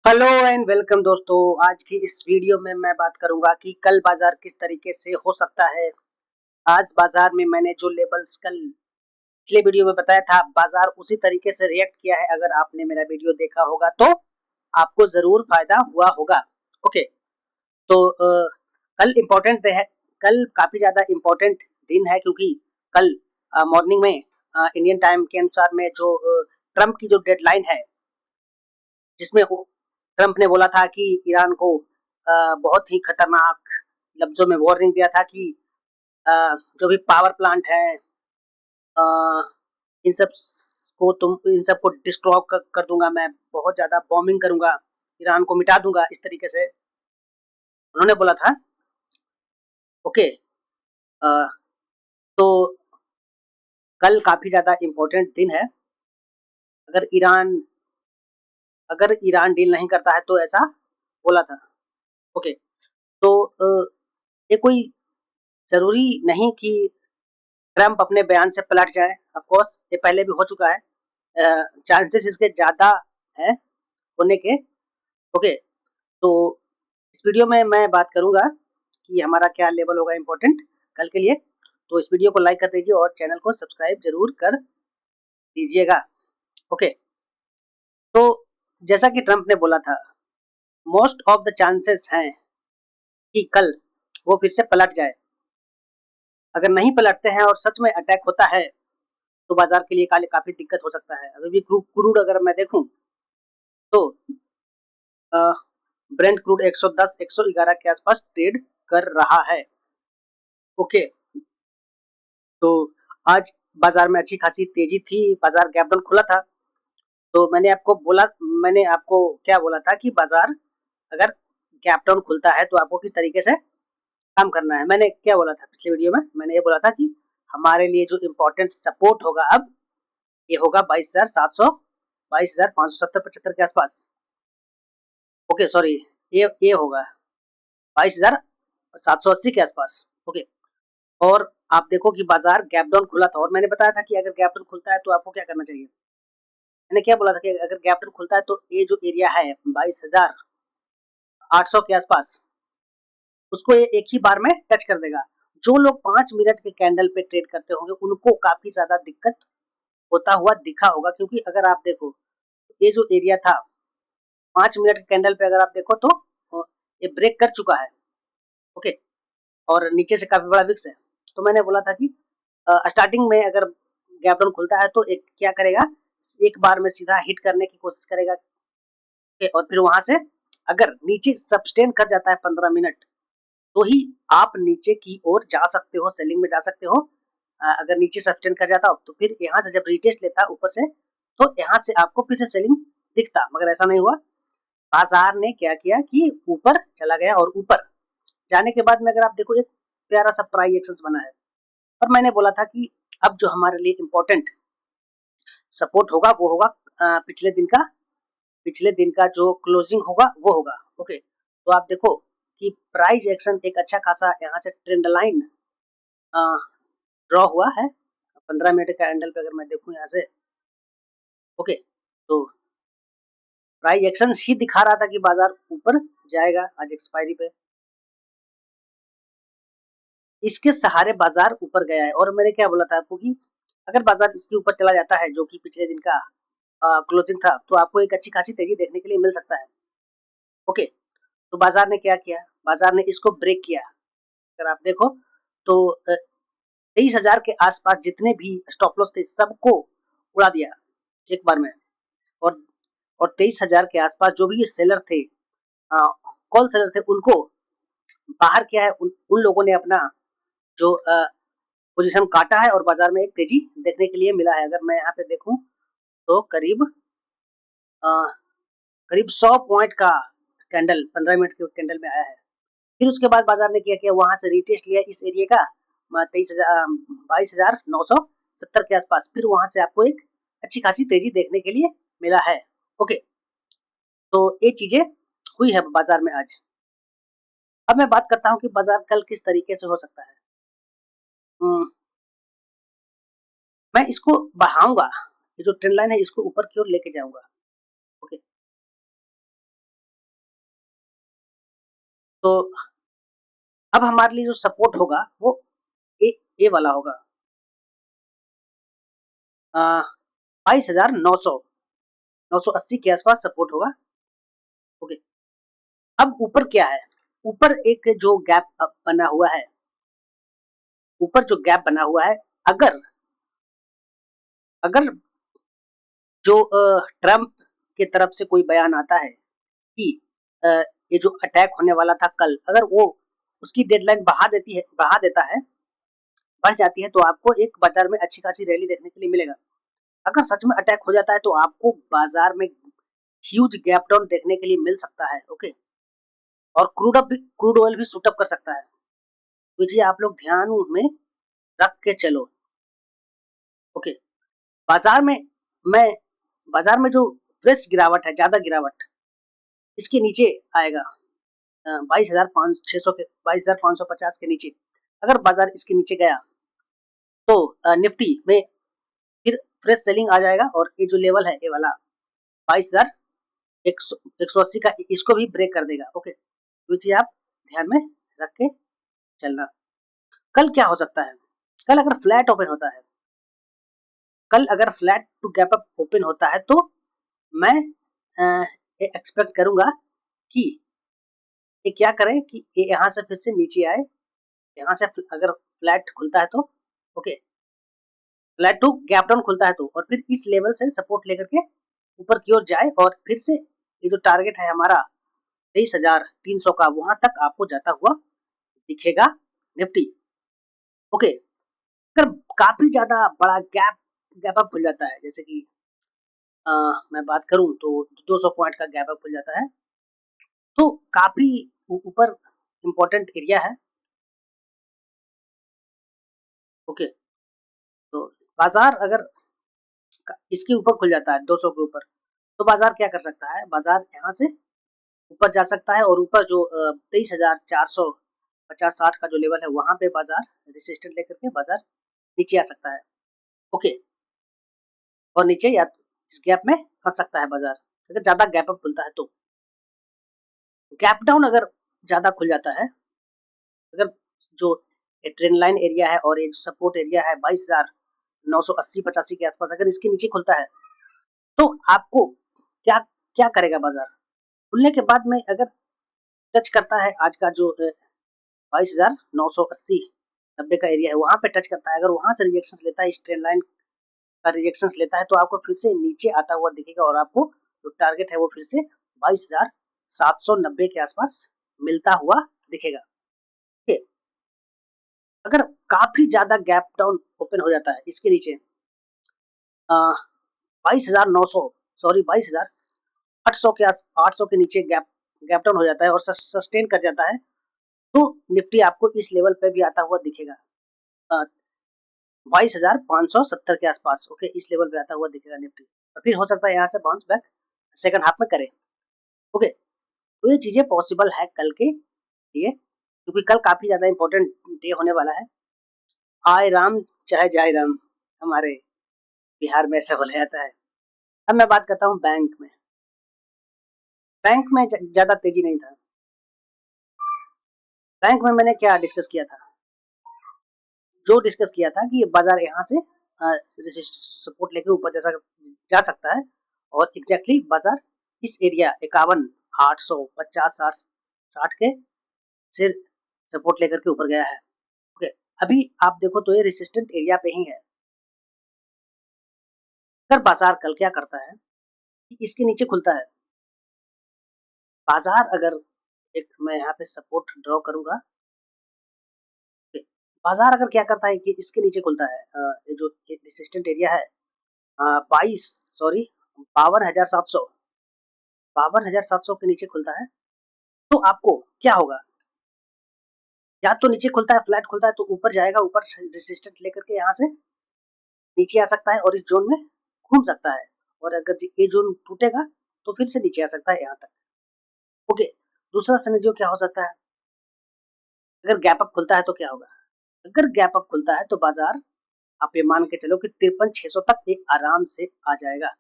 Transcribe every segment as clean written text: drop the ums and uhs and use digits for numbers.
Hello and welcome दोस्तों। आज की इस वीडियो में मैं बात करूंगा कि कल बाजार किस तरीके से हो सकता है। आज बाजार में मैंने जो लेवल्स कल पिछले वीडियो में बताया था, बाजार उसी तरीके से रिएक्ट किया है। अगर आपने मेरा वीडियो देखा होगा तो आपको जरूर फायदा हुआ होगा। ओके, तो कल इम्पोर्टेंट है। कल काफी ज्यादा इम्पोर्टेंट दिन है क्योंकि कल मॉर्निंग में इंडियन टाइम के अनुसार में जो ट्रम्प की जो डेडलाइन है, जिसमें ट्रंप ने बोला था कि ईरान को बहुत ही खतरनाक लफ्जों में वार्निंग दिया था कि जो भी पावर प्लांट है, इन सब इन सबको डिस्ट्रॉय कर दूंगा, मैं बहुत ज्यादा बॉम्बिंग करूंगा, ईरान को मिटा दूंगा, इस तरीके से उन्होंने बोला था। ओके, तो कल काफी ज्यादा इम्पोर्टेंट दिन है। अगर ईरान अगर ईरान डील नहीं करता है तो ऐसा बोला था। ओके, तो ये कोई जरूरी नहीं कि ट्रंप अपने बयान से पलट जाए। ऑफ कोर्स ये पहले भी हो चुका है, चांसेस इसके ज्यादा है होने के। ओके, तो इस वीडियो में मैं बात करूंगा कि हमारा क्या लेवल होगा इम्पोर्टेंट कल के लिए। तो इस वीडियो को लाइक कर दीजिए और चैनल को सब्सक्राइब जरूर कर दीजिएगा। ओके, तो जैसा कि ट्रंप ने बोला था, मोस्ट ऑफ द चांसेस हैं कि कल वो फिर से पलट जाए। अगर नहीं पलटते हैं और सच में अटैक होता है तो बाजार के लिए काफी दिक्कत हो सकता है। अभी भी क्रूड अगर मैं देखूं तो ब्रेंट क्रूड 110 111 के आसपास ट्रेड कर रहा है। ओके, तो आज बाजार में अच्छी खासी तेजी थी, बाजार गैप डाउन खुला था। तो मैंने आपको क्या बोला था कि बाजार अगर गैप डाउन खुलता है तो आपको किस तरीके से काम करना है। मैंने क्या बोला था पिछले वीडियो में, मैंने ये बोला था कि हमारे लिए जो इम्पोर्टेंट सपोर्ट होगा अब, ये होगा 22,700 22,570 75 के आसपास। ओके सॉरी, ये होगा 22,780 के आसपास। ओके, और आप देखो कि बाजार गैप डाउन खुला था और मैंने बताया था कि अगर गैप डाउन खुलता है तो आपको क्या करना चाहिए। मैंने क्या बोला था कि अगर गैप डाउन खुलता है तो ये जो एरिया है 22,800 के आसपास, उसको ये एक ही बार में टच कर देगा। जो लोग 5 मिनट के कैंडल पे ट्रेड करते होंगे उनको काफी ज्यादा दिक्कत होता हुआ दिखा होगा, क्योंकि अगर आप देखो ये जो एरिया था 5 मिनट के कैंडल पे, अगर आप देखो तो ये ब्रेक कर चुका है। ओके, और नीचे से काफी बड़ा विक्स है। तो मैंने बोला था कि स्टार्टिंग में अगर गैप डाउन खुलता है तो एक क्या करेगा, एक बार में सीधा हिट करने की कोशिश करेगा। और फिर वहां से अगर नीचे सस्टेन कर जाता है 15 मिनट, तो ही आप नीचे की ओर जा सकते हो, सेलिंग में जा सकते हो। अगर नीचे सस्टेन कर जाता तो फिर यहाँ से जब रिटेस्ट लेता ऊपर से, तो यहाँ से आपको फिर से सेलिंग दिखता, मगर ऐसा नहीं हुआ। बाजार ने क्या किया कि ऊपर चला गया और ऊपर जाने के बाद में अगर आप देखो एक प्यारा सा प्राइस एक्शन बना है। और मैंने बोला था कि अब जो हमारे लिए इम्पोर्टेंट सपोर्ट होगा वो होगा पिछले दिन का जो क्लोजिंग होगा वो होगा। ओके, तो आप देखो कि प्राइस एक्शन एक अच्छा खासा यहाँ से ट्रेंड लाइन ड्रॉ हुआ है 15 मिनट का कैंडल पे। अगर मैं देखूं यहाँ से, ओके, तो प्राइस एक्शन ही दिखा रहा था कि बाजार ऊपर जाएगा आज एक्सपायरी पे। इसके सहारे बाजार ऊपर गया है। और मैंने क्या बोला था आपको कि अगर बाजार इसके ऊपर चला जाता है जो कि पिछले दिन का क्लोजिंग था, तो आपको एक अच्छी खासी तेजी देखने के लिए मिल सकता है। ओके, तो बाजार ने क्या किया, बाजार ने इसको ब्रेक किया। अगर आप देखो तो 23,000 के आसपास जितने भी स्टॉप लॉस थे सबको उड़ा दिया एक बार में। और 23,000 के आसपास जो भी ये सेलर थे, कॉल सेलर थे, उनको बाहर किया है। उन लोगों ने अपना जो पोजीशन काटा है और बाजार में एक तेजी देखने के लिए मिला है। अगर मैं यहाँ पे देखूं तो अ, करीब 100 पॉइंट का कैंडल 15 मिनट के कैंडल में आया है। फिर उसके बाद बाजार ने क्या किया, वहां से रिटेस्ट लिया इस एरिया का 22,970 के आसपास। फिर वहां से आपको एक अच्छी खासी तेजी देखने के लिए मिला है। ओके, तो ये चीजें हुई है बाजार में आज। अब मैं बात करता हूँ कि बाजार कल किस तरीके से हो सकता है। मैं इसको बढ़ाऊंगा, ये जो ट्रेंड लाइन है इसको ऊपर की ओर लेके जाऊंगा। ओके, तो अब हमारे लिए जो सपोर्ट होगा वो ए वाला होगा, 22,980 के आसपास सपोर्ट होगा। ओके, अब ऊपर क्या है, ऊपर एक जो गैप बना हुआ है, ऊपर जो गैप बना हुआ है, अगर अगर जो ट्रम्प के तरफ से कोई बयान आता है कि ये जो अटैक होने वाला था कल, अगर वो उसकी डेडलाइन बढ़ा देता है, बढ़ जाती है, तो आपको एक बाजार में अच्छी खासी रैली देखने के लिए मिलेगा। अगर सच में अटैक हो जाता है तो आपको बाजार में ह्यूज गैप डाउन देखने के लिए मिल सकता है। ओके, और क्रूड ऑयल भी शूट अप कर सकता है। तो जी आप लोग ध्यान में रख के चलो। ओके, बाजार में मैं बाजार में जो फ्रेश गिरावट है, ज्यादा गिरावट इसके नीचे आएगा, 22,600 के 22,550 के नीचे। अगर बाजार इसके नीचे गया तो निफ्टी में फिर फ्रेश सेलिंग आ जाएगा और ये जो लेवल है ये वाला 22,180 का, इसको भी ब्रेक कर देगा। ओके, तो चीज आप ध्यान में रख के चलना। कल क्या हो सकता है, कल अगर फ्लैट ओपन होता है, कल अगर flat to gap up open होता है तो मैं एक्सपेक्ट करूंगा कि ये क्या करे कि ये यहाँ से फिर से नीचे आए, यहाँ से अगर फ्लैट खुलता है तो, okay, flat to gap down खुलता है तो, और फिर इस लेवल से सपोर्ट लेकर के ऊपर की ओर जाए और फिर से ये जो टारगेट है हमारा 23,300 का, वहां तक आपको जाता हुआ दिखेगा निफ्टी। ओके, अगर काफी ज्यादा बड़ा गैप अप खुल जाता है, जैसे कि मैं बात करूं तो 200 पॉइंट का गैप अप खुल जाता है, तो काफी ऊपर इंपॉर्टेंट एरिया है। ओके, तो बाजार अगर इसके ऊपर खुल जाता है 200 के ऊपर, तो बाजार क्या कर सकता है, बाजार यहाँ से ऊपर जा सकता है और ऊपर जो 23,450-60 का जो लेवल है वहां पे बाजार रेसिस्टेंट लेकर के बाजार नीचे आ सकता है। ओके, और नीचे या इस गैप में फंस सकता है बाजार, अगर ज्यादा गैप अप खुलता है तो। गैप डाउन अगर ज्यादा खुल जाता है, अगर जो ट्रेंड लाइन एरिया है और एक सपोर्ट एरिया है 22,980-85 के आसपास, अगर इसके नीचे खुलता है तो आपको क्या क्या करेगा बाजार, खुलने के बाद में अगर टच करता है आज का जो 22,980-90 का एरिया है, वहां पे टच करता है, अगर वहां से रिजेक्शन लेता है, इस ट्रेंड लाइन का रिजेक्शन लेता है, तो आपको फिर से नीचे आता हुआ दिखेगा और आपको जो टारगेट है वो फिर से 22,790 के आसपास मिलता हुआ दिखेगा। okay? अगर काफी ज्यादा गैप डाउन ओपन हो जाता है इसके नीचे, 22,900 सॉरी 22,800 के 800 के नीचे गैप डाउन हो जाता है और सस्टेन कर जाता है, तो निफ्टी आपको इस लेवल पे भी आता हुआ दिखेगा, 22,570 के आसपास। ओके, इस लेवल पे आता हुआ दिखेगा निफ्टी, और फिर हो सकता है यहाँ से बाउंस बैक सेकंड हाफ में करे। ओके, तो ये चीजें पॉसिबल है कल के लिए, क्योंकि कल काफी ज्यादा इंपॉर्टेंट डे होने वाला है। आय राम चाहे जय राम, हमारे बिहार में ऐसा बोला जाता है। अब मैं बात करता हूँ बैंक में। बैंक में ज्यादा तेजी नहीं था। बैंक में मैंने क्या डिस्कस किया था, जो डिस्कस किया था कि बाजार यहाँ से सपोर्ट लेके ऊपर जैसा जा सकता है, और एग्जैक्टली बाजार इस एरिया 51,850 60 के से सपोर्ट लेकर के ऊपर गया है। ओके, अभी आप देखो तो ये रेसिस्टेंट एरिया पे ही है। अगर बाजार कल क्या करता है कि इसके नीचे खुलता है, बाजार अगर एक मैं यहाँ पे सपोर्ट ड्रॉ करूंगा, बाजार अगर क्या करता है कि इसके नीचे खुलता है, ये जो रेसिस्टेंट एरिया है 22 सॉरी 52,700, 52,700 के नीचे खुलता है, तो आपको क्या होगा, या तो नीचे खुलता है फ्लैट खुलता है तो ऊपर जाएगा, ऊपर रेसिस्टेंट लेकर के यहाँ से नीचे आ सकता है और इस जोन में घूम सकता है, और अगर ये जोन टूटेगा तो फिर से नीचे आ सकता है यहाँ तक। ओके, दूसरा सिनेरियो क्या हो सकता है, अगर गैप अप खुलता है तो क्या होगा, अगर गैप अप खुलता है तो बाजार आप ये मान के चलो कि 53,600 तक एक आराम से आ जाएगा।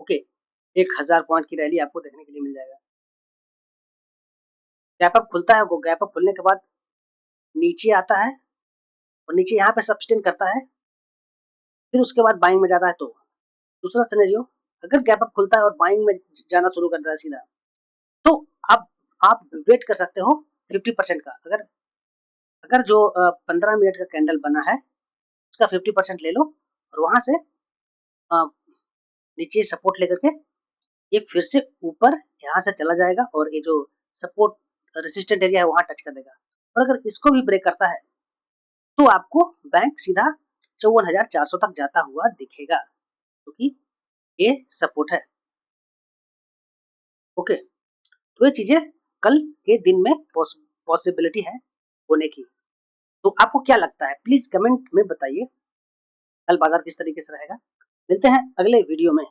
ओके, 1,000 पॉइंट की रैली आपको देखने के लिए मिल जाएगा। गैप अप खुलता है, वो गैप अप खुलने के बाद नीचे आता है और नीचे यहाँ पे सस्टेन करता है, फिर उसके बाद बाइंग में जाता है। तो दूसरा सिनेरियो, अगर गैप अप खुलता है और बाइंग में जाना शुरू करता है सीधा, तो आप वेट कर सकते हो 50% का। अगर अगर जो 15 मिनट का कैंडल बना है उसका 50% ले लो और वहां से अ, नीचे सपोर्ट लेकर के ये फिर से ऊपर यहाँ से चला जाएगा और ये जो सपोर्ट रेसिस्टेंट एरिया है वहां टच कर देगा। और अगर इसको भी ब्रेक करता है तो आपको बैंक सीधा 54,400 तक जाता हुआ दिखेगा, क्योंकि ये सपोर्ट है। ओके, तो ये चीजें कल के दिन में पॉसिबिलिटी है होने की। तो आपको क्या लगता है, प्लीज कमेंट में बताइए कल बाजार किस तरीके से रहेगा। मिलते हैं अगले वीडियो में।